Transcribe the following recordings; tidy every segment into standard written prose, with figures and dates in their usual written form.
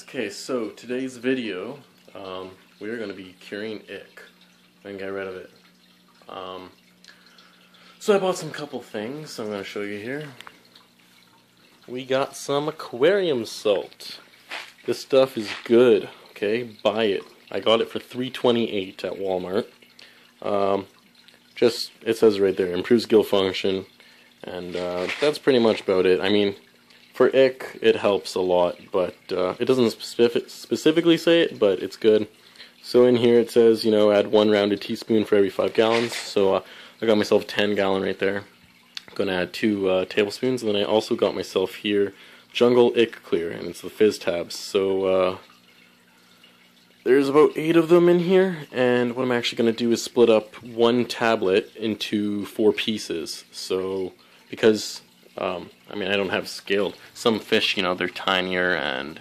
Okay, so today's video, we are going to be curing ick and get rid of it. So I bought some couple things I'm going to show you here. We got some aquarium salt. This stuff is good, okay? Buy it. I got it for $3.28 at Walmart. It says right there, improves gill function, and that's pretty much about it. I mean, for ick, it helps a lot, but it doesn't specifically say it, but it's good. So in here it says, you know, add 1 rounded teaspoon for every 5 gallons. So I got myself a 10-gallon right there. I'm going to add 2 tablespoons, and then I also got myself here Jungle Ick Clear, and it's the fizz tabs. So there's about 8 of them in here, and what I'm actually going to do is split up 1 tablet into 4 pieces. So, because I mean, I don't have scaled. Some fish, you know, they're tinier, and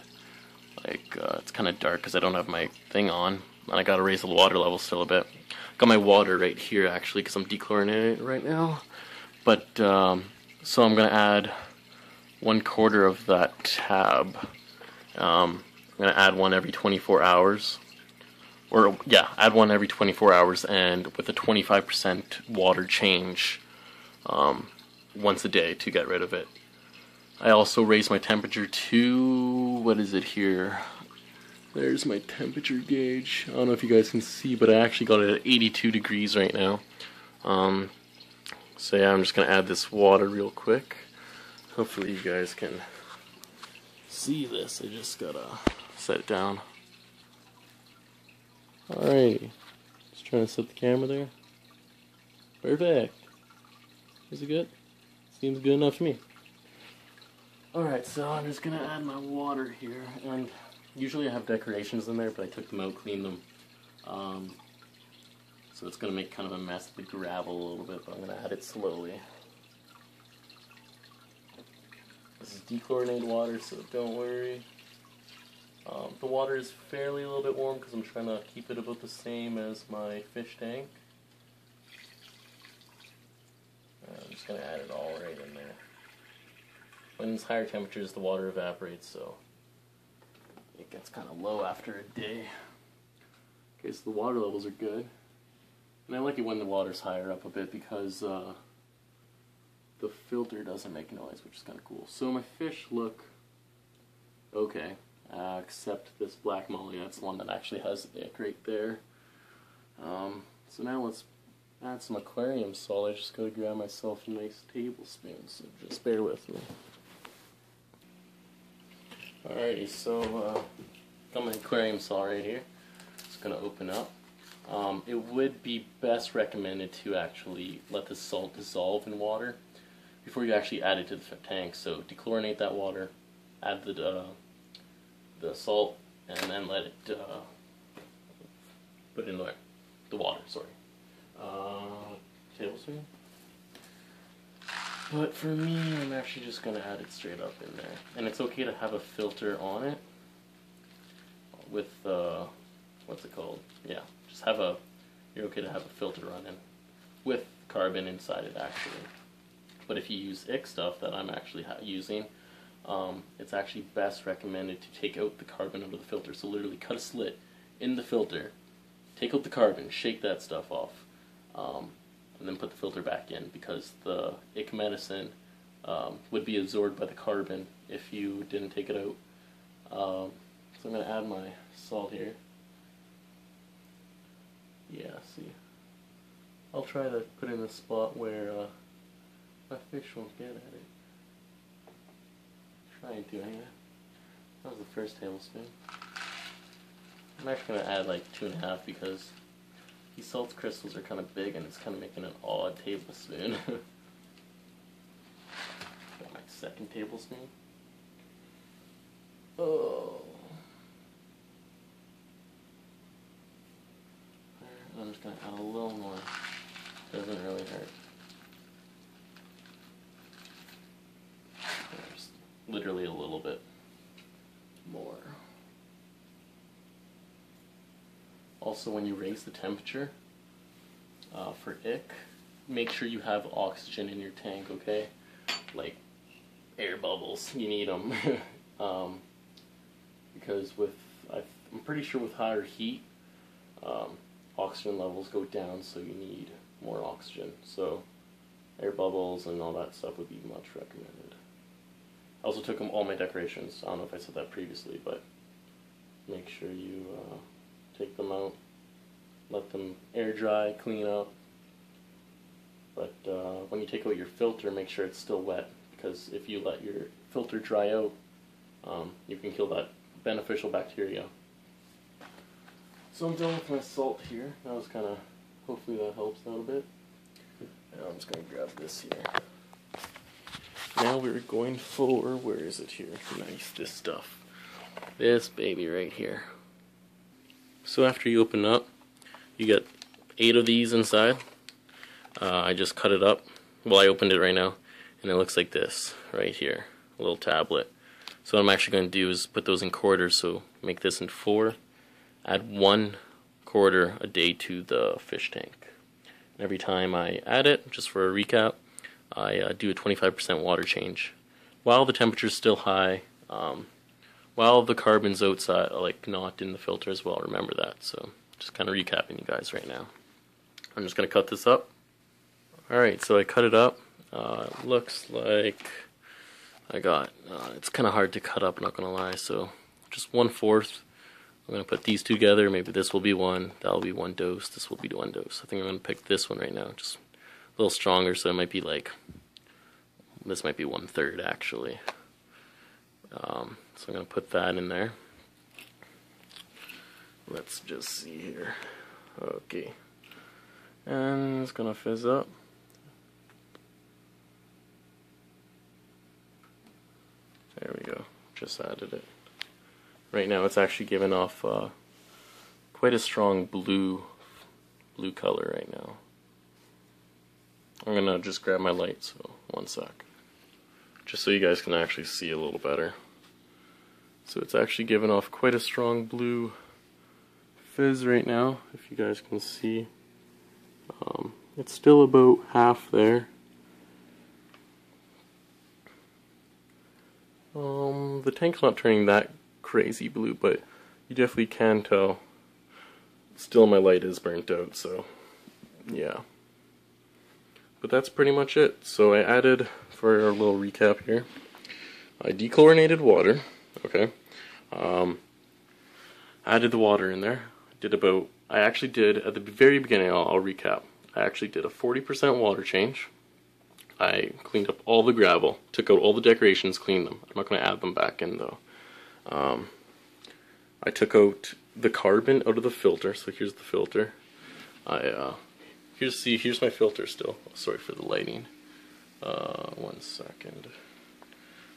like it's kind of dark because I don't have my thing on, and I gotta raise the water level still a bit. Got my water right here actually because I'm dechlorinating it right now. But so I'm gonna add 1/4 of that tab. I'm gonna add one every 24 hours, or yeah, add one every 24 hours, and with a 25% water change. Once a day to get rid of it. I also raised my temperature to, what is it here? There's my temperature gauge. I don't know if you guys can see, but I actually got it at 82 degrees right now. So yeah, I'm just going to add this water real quick. Hopefully you guys can see this. I just got to set it down. Alrighty. Just trying to set the camera there. Perfect. Is it good? Seems good enough to me. Alright, so I'm just going to add my water here, and usually I have decorations in there, but I took them out, cleaned them. So it's going to make kind of a mess of the gravel a little bit, but I'm going to add it slowly. This is dechlorinated water, so don't worry. The water is fairly a little bit warm because I'm trying to keep it about the same as my fish tank. I'm just going to add it all right in there. When it's higher temperatures, the water evaporates, so it gets kind of low after a day. Okay, so the water levels are good. And I like it when the water's higher up a bit because the filter doesn't make noise, which is kind of cool. So my fish look okay, except this black molly. That's the one that actually has the ick right there. So now let's add some aquarium salt. I just gotta grab myself a nice tablespoon, so just bear with me. Alrighty, so got my aquarium salt right here. It's gonna open up. It would be best recommended to actually let the salt dissolve in water before you actually add it to the tank. So dechlorinate that water, add the salt, and then let it put in the water. Sorry. Tablespoon. But for me, I'm actually just going to add it straight up in there. And it's okay to have a filter on it with, what's it called? Yeah, just you're okay to have a filter running with carbon inside it actually. But if you use ick stuff that I'm actually using, it's actually best recommended to take out the carbon out of the filter. So literally cut a slit in the filter, take out the carbon, shake that stuff off. And then put the filter back in, because the ick medicine would be absorbed by the carbon if you didn't take it out. So I'm going to add my salt here. Yeah, see. I'll try to put in a spot where my fish won't get at it. Trying to, anyway. That was the first tablespoon. I'm actually going to add like 2.5 because these salt crystals are kind of big and it's kind of making an odd tablespoon. Got my second tablespoon. Oh. I'm just going to add a little more. Doesn't really hurt. Just literally a little bit more. Also, when you raise the temperature for ick, make sure you have oxygen in your tank, okay? Like air bubbles, you need them. because I'm pretty sure with higher heat, oxygen levels go down, so you need more oxygen. So air bubbles and all that stuff would be much recommended. I also took them all my decorations. I don't know if I said that previously, but make sure you take them out, let them air dry, clean up. But when you take out your filter, make sure it's still wet, because if you let your filter dry out, you can kill that beneficial bacteria. So I'm done with my salt here. That was kind of, hopefully that helps out a bit. Now I'm just going to grab this here. Now we're going for, where is it here? Nice, this stuff. This baby right here. So after you open up, you get 8 of these inside. I just cut it up. Well, I opened it right now, and it looks like this right here, a little tablet. So what I'm actually going to do is put those in quarters, so make this in 4. Add 1 quarter a day to the fish tank. And every time I add it, just for a recap, I do a 25% water change. While the temperature is still high, while the carbon's outside, like not in the filter as well, remember that. So just kind of recapping you guys right now. I'm just going to cut this up. Alright, so I cut it up. It looks like I got, it's kind of hard to cut up, not going to lie, so just 1/4. I'm going to put these together. Maybe this will be one, that'll be 1 dose, this will be 1 dose. I think I'm going to pick this one right now, just a little stronger, so it might be like, this might be 1/3 actually. So I'm going to put that in there. Let's just see here. Okay. And it's going to fizz up. There we go. Just added it. Right now it's actually giving off quite a strong blue color right now. I'm gonna just grab my light, so 1 sec. Just so you guys can actually see a little better. So it's actually giving off quite a strong blue fizz right now, if you guys can see. It's still about half there. The tank's not turning that crazy blue, but you definitely can tell. Still, my light is burnt out, so yeah. But that's pretty much it. So I added, for a little recap here, I dechlorinated water. Okay. Added the water in there. I actually did at the very beginning. I'll recap. I actually did a 40% water change. I cleaned up all the gravel, took out all the decorations, cleaned them. I'm not going to add them back in though. I took out the carbon out of the filter, so here's the filter. Here's my filter still. Oh, sorry for the lighting. 1 second.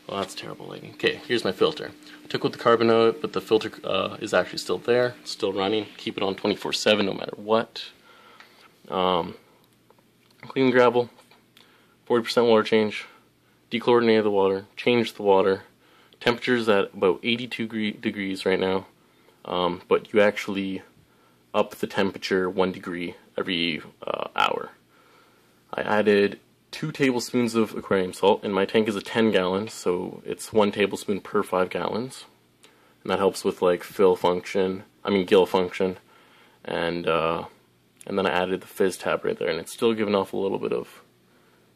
Well, that's terrible lighting. Okay, here's my filter. I took out the carbon out, but the filter is actually still there, still running. Keep it on 24/7 no matter what. Clean gravel. 40% water change, dechlorinated the water, changed the water. Temperature's at about 82 degrees right now, but you actually up the temperature 1 degree every hour. I added 2 tablespoons of aquarium salt, and my tank is a 10 gallons, so it's 1 tablespoon per 5 gallons. And that helps with like gill function, and then I added the fizz tab right there, and it's still giving off a little bit of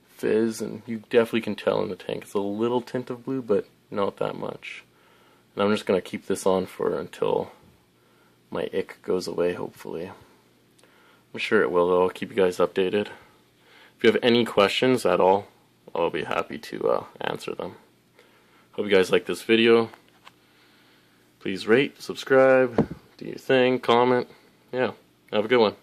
fizz, and you definitely can tell in the tank it's a little tint of blue, but not that much. And I'm just going to keep this on for until my ick goes away, hopefully. I'm sure it will, though. I'll keep you guys updated. If you have any questions at all, I'll be happy to answer them. Hope you guys like this video. Please rate, subscribe, do your thing, comment. Yeah, have a good one.